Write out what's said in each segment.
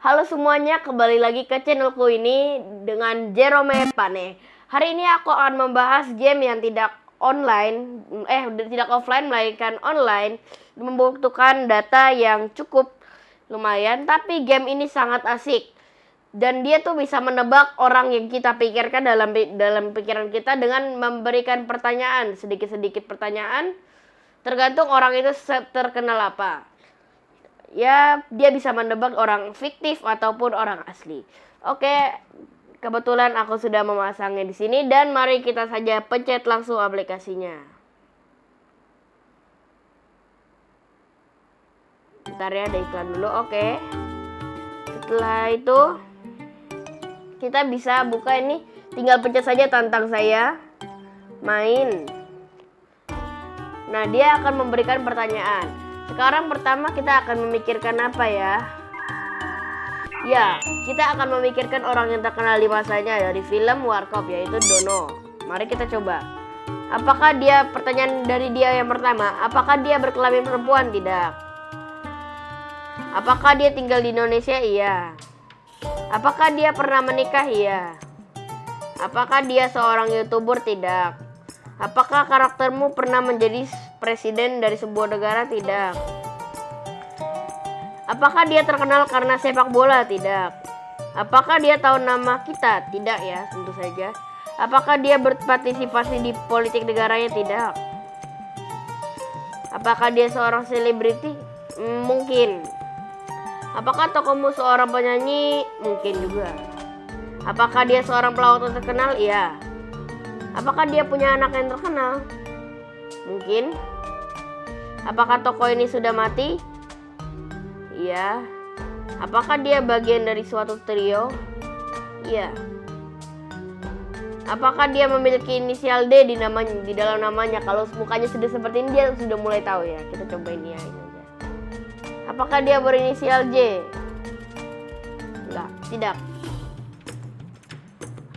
Halo semuanya, kembali lagi ke channelku ini dengan Jerome Pane. Hari ini aku akan membahas game yang tidak offline melainkan online, membutuhkan data yang cukup lumayan, tapi game ini sangat asik. Dan dia tuh bisa menebak orang yang kita pikirkan dalam pikiran kita dengan memberikan pertanyaan, sedikit-sedikit pertanyaan, tergantung orang itu terkenal apa. Ya, dia bisa menebak orang fiktif ataupun orang asli. Oke, kebetulan aku sudah memasangnya di sini dan mari kita saja pencet langsung aplikasinya. Bentar ya, ada iklan dulu. Oke. Setelah itu kita bisa buka ini, tinggal pencet saja tantang saya main. Nah, dia akan memberikan pertanyaan. Sekarang pertama kita akan memikirkan apa ya? Ya, kita akan memikirkan orang yang terkenal di masanya dari film Warkop, yaitu Dono. Mari kita coba. Apakah dia, pertanyaan dari dia yang pertama, apakah dia berkelamin perempuan? Tidak. Apakah dia tinggal di Indonesia? Iya. Apakah dia pernah menikah? Iya. Apakah dia seorang YouTuber? Tidak. Apakah karaktermu pernah menjadi presiden dari sebuah negara? Tidak. Apakah dia terkenal karena sepak bola? Tidak. Apakah dia tahu nama kita? Tidak ya, tentu saja. Apakah dia berpartisipasi di politik negaranya? Tidak. Apakah dia seorang selebriti? Mungkin. Apakah tokohmu seorang penyanyi? Mungkin juga. Apakah dia seorang pelawak terkenal? Iya. Apakah dia punya anak yang terkenal? Mungkin. Apakah tokoh ini sudah mati? Iya. Apakah dia bagian dari suatu trio? Iya. Apakah dia memiliki inisial D di dalam namanya? Kalau mukanya sudah seperti ini, dia sudah mulai tahu ya. Kita cobain ya ini aja. Apakah dia berinisial J? Enggak, tidak.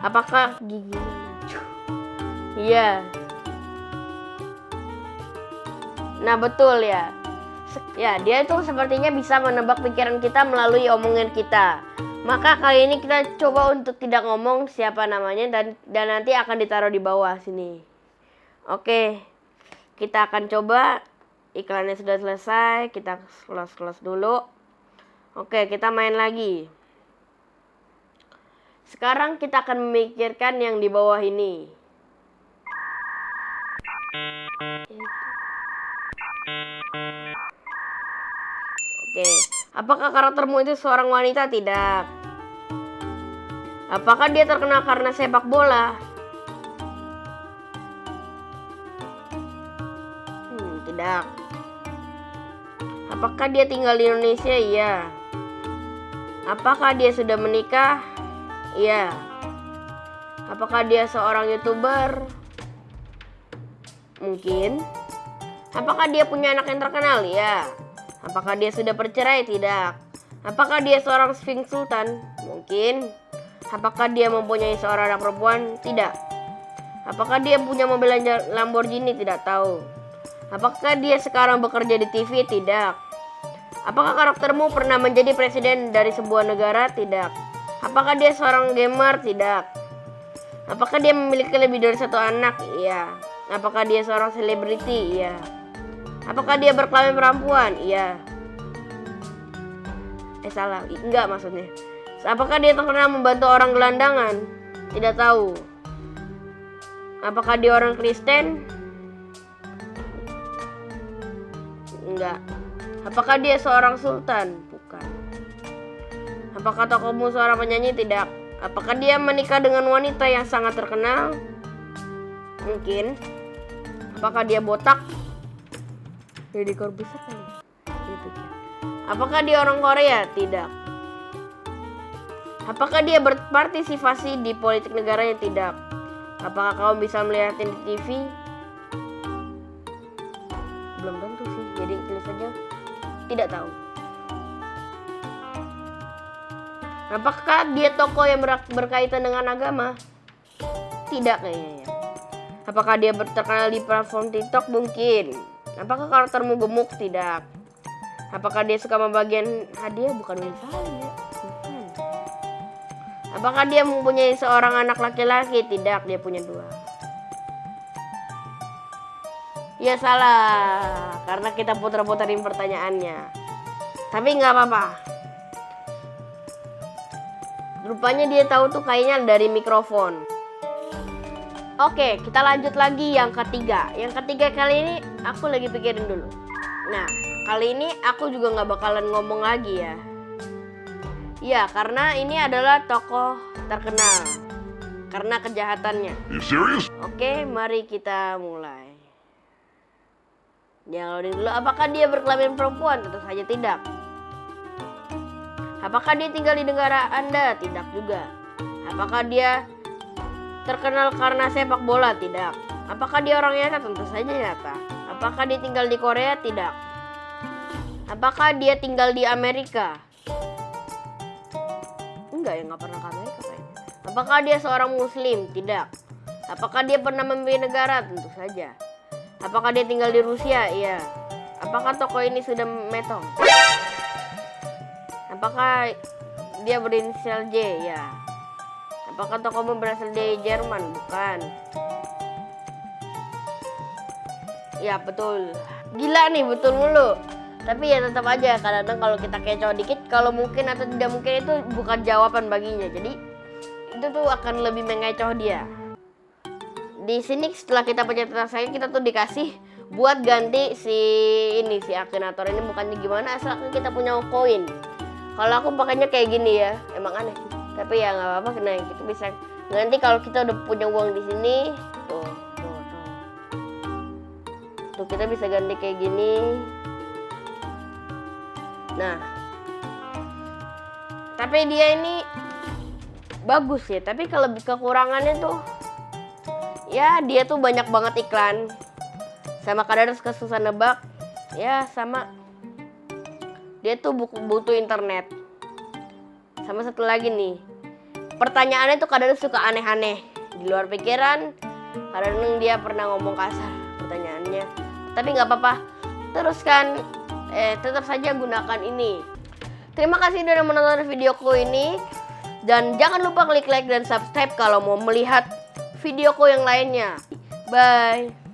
Apakah giginya lucu? Iya. Nah, betul ya. Ya, dia itu sepertinya bisa menebak pikiran kita melalui omongan kita. Maka kali ini kita coba untuk tidak ngomong siapa namanya dan nanti akan ditaruh di bawah sini. Oke. Kita akan coba. Iklannya sudah selesai. Kita close dulu. Oke, kita main lagi. Sekarang kita akan memikirkan yang di bawah ini. Oke, apakah karaktermu itu seorang wanita? Tidak. Apakah dia terkenal karena sepak bola? Tidak. Apakah dia tinggal di Indonesia? Iya. Apakah dia sudah menikah? Iya. Apakah dia seorang YouTuber? Mungkin. Apakah dia punya anak yang terkenal? Iya. Apakah dia sudah bercerai? Tidak. Apakah dia seorang Sphinx Sultan? Mungkin. Apakah dia mempunyai seorang anak perempuan? Tidak. Apakah dia punya mobil Lamborghini? Tidak tahu. Apakah dia sekarang bekerja di TV? Tidak. Apakah karaktermu pernah menjadi presiden dari sebuah negara? Tidak. Apakah dia seorang gamer? Tidak. Apakah dia memiliki lebih dari satu anak? Iya. Apakah dia seorang selebriti? Iya. Apakah dia berkelamin perempuan? Iya. Salah. Enggak maksudnya. Apakah dia terkenal membantu orang gelandangan? Tidak tahu. Apakah dia orang Kristen? Enggak. Apakah dia seorang sultan? Bukan. Apakah tokohmu seorang penyanyi? Tidak. Apakah dia menikah dengan wanita yang sangat terkenal? Mungkin. Apakah dia botak? Jadi Corbuzier kali. Apakah dia orang Korea? Tidak. Apakah dia berpartisipasi di politik negaranya? Tidak. Apakah kamu bisa melihatnya di TV? Belum tentu sih. Jadi tulis saja tidak tahu. Apakah dia tokoh yang berkaitan dengan agama? Tidak kayaknya ya. Apakah dia terkenal di platform TikTok? Mungkin. Apakah karaktermu gemuk? Tidak. Apakah dia suka membagian hadiah? Bukan misalnya. Apakah dia mempunyai seorang anak laki-laki? Tidak, dia punya 2. Ya salah, karena kita putar-putarin pertanyaannya. Tapi nggak apa-apa. Rupanya dia tahu tuh kayaknya dari mikrofon. Oke, kita lanjut lagi yang ketiga. Yang ketiga kali ini aku lagi pikirin dulu. Nah, kali ini aku juga nggak bakalan ngomong lagi ya. Ya, karena ini adalah tokoh terkenal karena kejahatannya. You serious? Oke, mari kita mulai. Yang loading dulu. Apakah dia berkelamin perempuan? Tentu saja tidak. Apakah dia tinggal di negara Anda? Tidak juga. Apakah dia terkenal karena sepak bola? Tidak. Apakah dia orang nyata? Tentu saja nyata. Apakah dia tinggal di Korea? Tidak. Apakah dia tinggal di Amerika? Enggak ya, nggak pernah ke Amerika kayaknya. Apakah dia seorang muslim? Tidak. Apakah dia pernah memimpin negara? Tentu saja. Apakah dia tinggal di Rusia? Iya. Apakah tokoh ini sudah metong? Apakah dia berinisial J? Ya. Apakah tokohmu berasal dari Jerman? Bukan. Ya, betul. Gila nih, betul mulu. Tapi ya tetap aja, kadang-kadang kalau kita kecoh dikit, kalau mungkin atau tidak mungkin itu bukan jawaban baginya. Jadi itu tuh akan lebih mengecoh dia. Di sini setelah kita pencet saya, kita tuh dikasih buat ganti si Akinator ini. Bukannya gimana, asalkan kita punya koin. Kalau aku pakainya kayak gini ya, emang aneh. Tapi ya nggak apa-apa, nah kita bisa ganti kalau kita udah punya uang di sini. Tuh kita bisa ganti kayak gini. Nah, tapi dia ini bagus ya. Tapi kalau kekurangannya tuh, ya dia tuh banyak banget iklan. Sama kadang susah nebak. Ya sama, dia tuh butuh internet. Sama satu lagi nih, pertanyaannya tuh kadang suka aneh-aneh, di luar pikiran. Kadang dia pernah ngomong kasar pertanyaannya. Tapi nggak apa-apa, teruskan. Tetap saja gunakan ini. Terima kasih sudah menonton videoku ini. Dan jangan lupa klik like dan subscribe kalau mau melihat videoku yang lainnya. Bye.